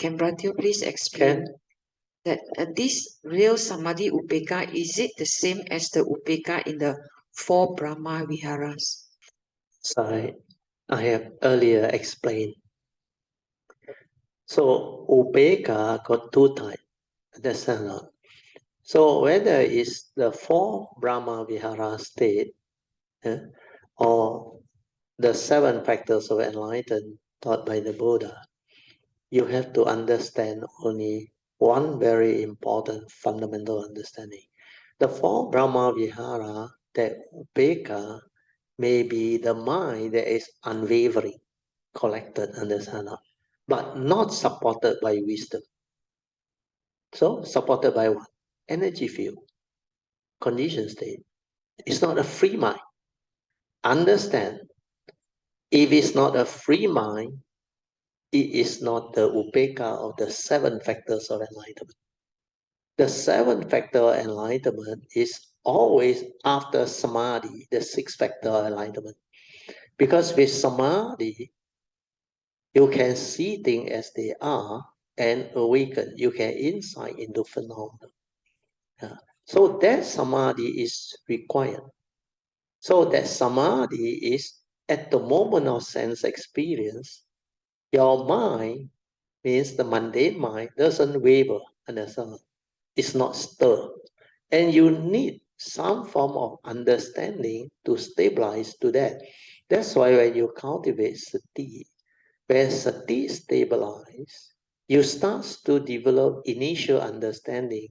Can Bratio please explain that this real Samadhi Upekkha, is it the same as the Upekkha in the 4 Brahma Viharas? So I have earlier explained. So Upekkha got 2 types. Understand not? So whether it's the 4 Brahma Vihara state or the 7 factors of enlightenment taught by the Buddha, you have to understand only one very important fundamental understanding. The 4 Brahma Vihara, that Upekkha, may be the mind that is unwavering, collected, understand, but not supported by wisdom. So, supported by what? Energy field, conditioned state. It's not a free mind. Understand, if it's not a free mind, it is not the Upekkha of the 7 factors of enlightenment. The 7 factor enlightenment is always after Samadhi, the 6 factor enlightenment. Because with Samadhi, you can see things as they are and awaken. You can insight into phenomena. So that Samadhi is required. So that Samadhi is at the moment of sense experience, your mind, means the mundane mind, doesn't waver, understand? It's not stirred. And you need some form of understanding to stabilize to that. That's why when you cultivate sati, when sati stabilizes, you start to develop initial understanding,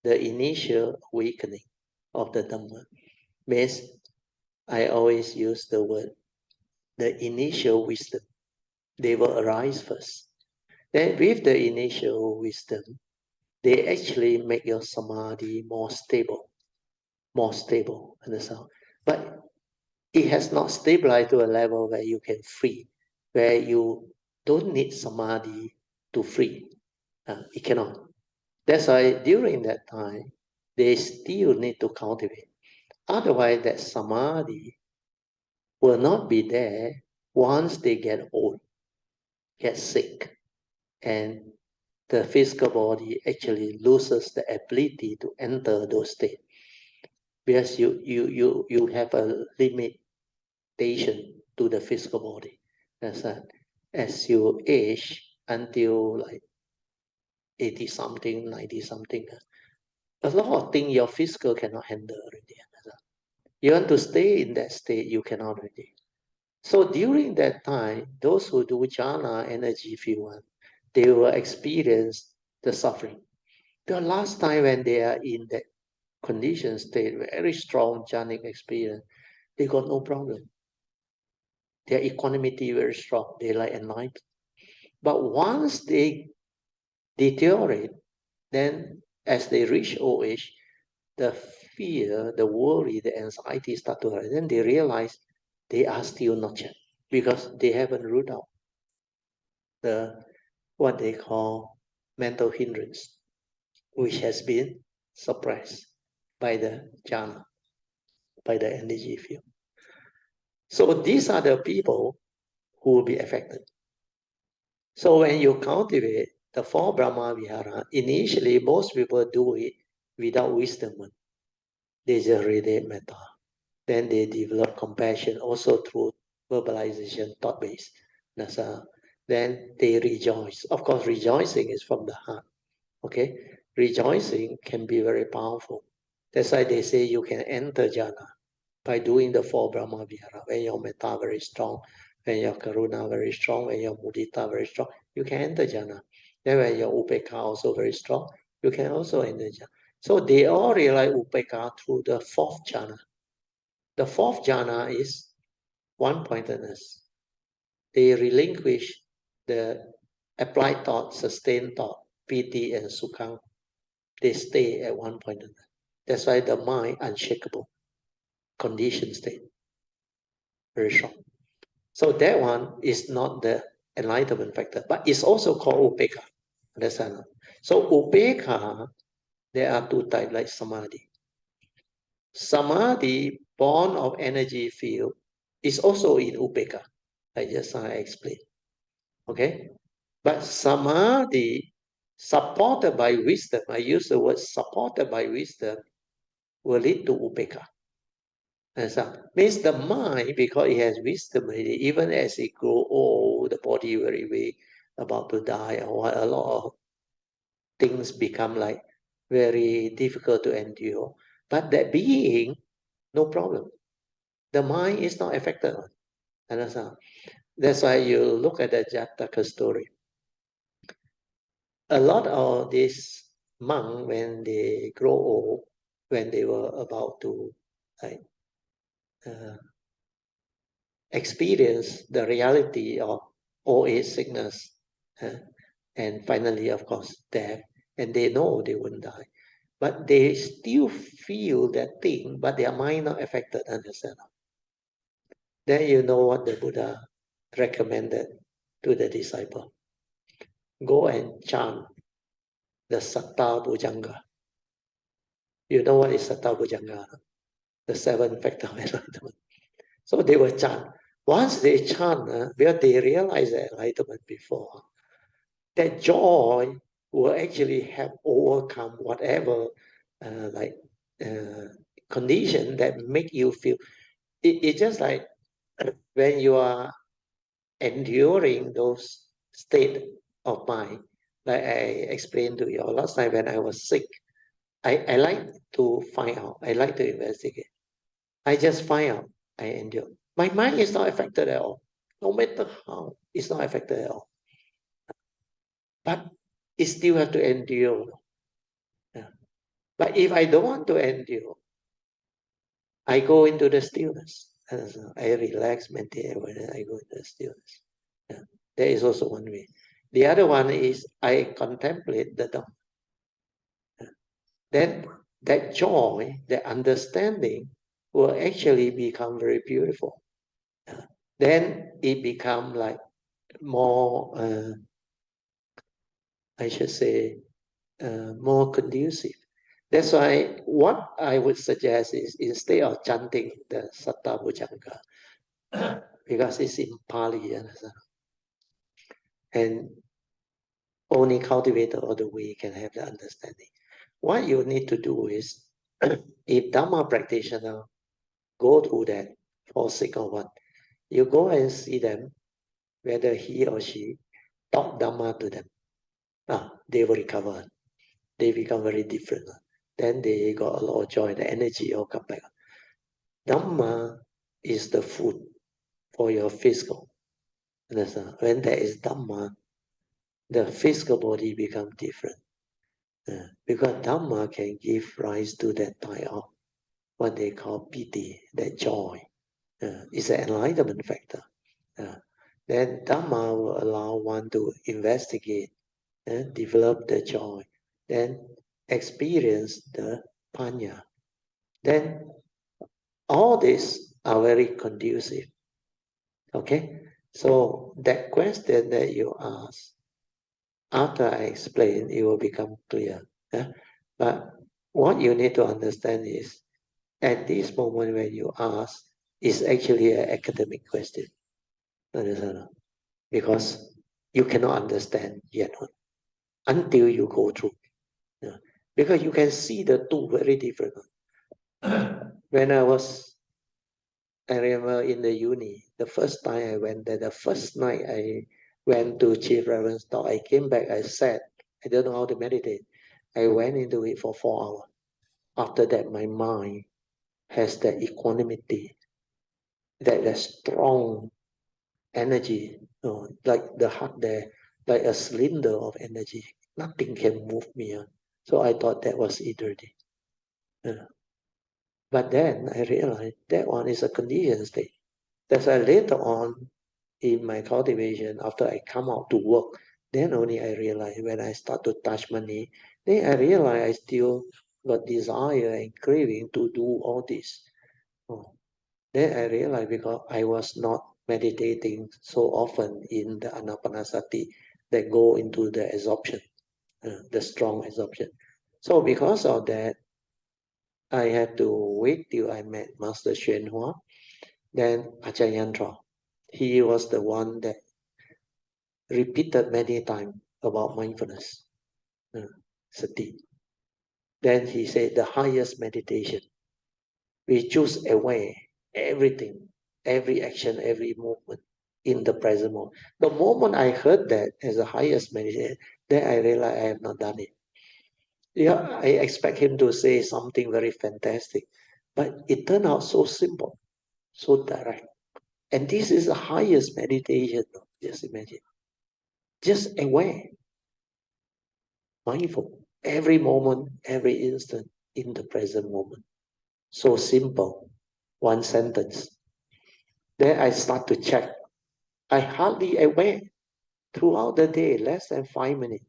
the initial awakening of the Dhamma. Means I always use the word, the initial wisdom. They will arise first. Then with the initial wisdom, they actually make your samadhi more stable, understand? But it has not stabilized to a level where you can free, where you don't need samadhi to free. It cannot. That's why during that time, they still need to cultivate. Otherwise, that samadhi will not be there once they get old, get sick, and the physical body actually loses the ability to enter those states. Because you have a limitation to the physical body. As you age until like 80 something, 90 something, a lot of things your physical cannot handle already. You want to stay in that state, you cannot already. So during that time, those who do jhana energy field, they will experience the suffering. The last time when they are in that condition state, very strong jhanic experience, they got no problem. Their equanimity very strong. They like enlightened. But once they deteriorate, then as they reach old age, the fear, the worry, the anxiety start to arise. Then they realize they are still not yet because they haven't ruled out the what they call mental hindrance, which has been suppressed by the jhana, by the energy field. So these are the people who will be affected. So when you cultivate the 4 Brahma Vihara, initially most people do it without wisdom. They just read metta. Then they develop compassion also through verbalization, thought-based. Then they rejoice. Of course, rejoicing is from the heart. Okay, rejoicing can be very powerful. That's why they say you can enter jhana by doing the 4 Brahma Vihara. When your metta very strong, when your karuna very strong, when your mudita very strong, you can enter jhana. Then when your upekkha also very strong, you can also enter jhana. So they all realize upekkha through the 4th jhana. The 4th jhana is one-pointedness. They relinquish the applied thought, sustained thought, piti and sukha. They stay at one-pointedness. That's why the mind unshakable, conditioned state, very strong. So that one is not the enlightenment factor, but it's also called upekkha. Understand? So upekkha, there are 2 types like samadhi. Samadhi, born of energy field, is also in upekkha. I just explained. Okay? But samadhi supported by wisdom, I use the word supported by wisdom, will lead to upekkha. And so means the mind, because it has wisdom, even as it grow old, the body very weak, about to die, or what, a lot of things become like very difficult to endure. But that being, no problem. The mind is not affected. Understand? That's why you look at the Jataka story. A lot of these monks, when they grow old, when they were about to like, uh, experience the reality of old age sickness, and finally, of course, death, and they know they wouldn't die, but they still feel that thing, but their mind not affected, understand? Then you know what the Buddha recommended to the disciple. Go and chant the Satta Bhujanga. You know what is Satta Bhujanga? The seven factor of enlightenment. So they will chant. Once they chant, because they realize the enlightenment before, that joy will actually have overcome whatever like condition that make you feel. It's just like when you are enduring those state of mind, like I explained to you last time when I was sick. I like to find out. I like to investigate. I just find out. I endure. My mind is not affected at all. No matter how, it's not affected at all. But it still have to endure. Yeah. But if I don't want to endure, I go into the stillness. I relax, meditate, and I go into the stillness. Yeah. That is also one way. The other one is I contemplate the Dhamma. Yeah. Then that joy, that understanding will actually become very beautiful. Yeah. Then it become like more, I should say, more conducive. That's why what I would suggest is instead of chanting the Satta Bhujanga, because it's in Pali, and only cultivator all the way can have the understanding. What you need to do is, if Dharma practitioner go through that for sake of what, you go and see them, whether he or she talk Dharma to them. They will recover. They become very different. Then they got a lot of joy, the energy all come back. Dhamma is the food for your physical. Understand? When there is Dhamma, the physical body become different. Because Dhamma can give rise to that type of what they call piti, that joy. It's an enlightenment factor. Then Dhamma will allow one to investigate, develop the joy, then experience the panya. Then all these are very conducive. Okay? So that question that you ask, after I explain, it will become clear. But what you need to understand is, at this moment when you ask, it's actually an academic question. Understand? Because you cannot understand yet until you go through. Yeah. Because you can see the two very different. When I remember in the uni, the first time I went there, the first night I went to Chief Reverend's talk, I came back, I sat, I don't know how to meditate. I went into it for 4 hours. After that, my mind has that equanimity, that strong energy, like the heart there, like a cylinder of energy. Nothing can move me. So I thought that was eternity. But then I realized that one is a conditioned state. That's why later on in my cultivation, after I come out to work, then only I realize when I start to touch money, then I realize I still got desire and craving to do all this. Oh. Then I realized because I was not meditating so often in the anapanasati that go into the absorption, the strong absorption. So because of that, I had to wait till I met Master Xuan Hua, then Ajahn Yantra. He was the one that repeated many times about mindfulness, sati. Then he said the highest meditation. We choose aware everything, every action, every movement in the present moment. The moment I heard that as the highest meditation, then I realized I have not done it. Yeah, I expect him to say something very fantastic, but it turned out so simple, so direct. And this is the highest meditation. Just imagine. Just aware, mindful, every moment, every instant in the present moment. So simple, one sentence. Then I start to check. I hardly aware throughout the day, less than 5 minutes.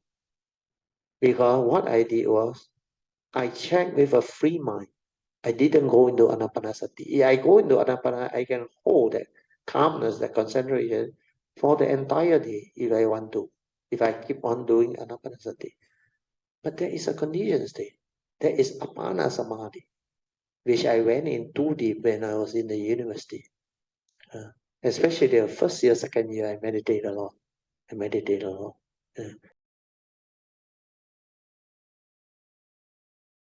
Because what I did was, I checked with a free mind. I didn't go into anapanasati. If I go into anapana, I can hold that calmness, that concentration for the entire day if I want to, if I keep on doing anapanasati. But there is a condition state. There is apana samadhi, which I went in too deep when I was in the university. Especially the first year, second year, I meditate a lot.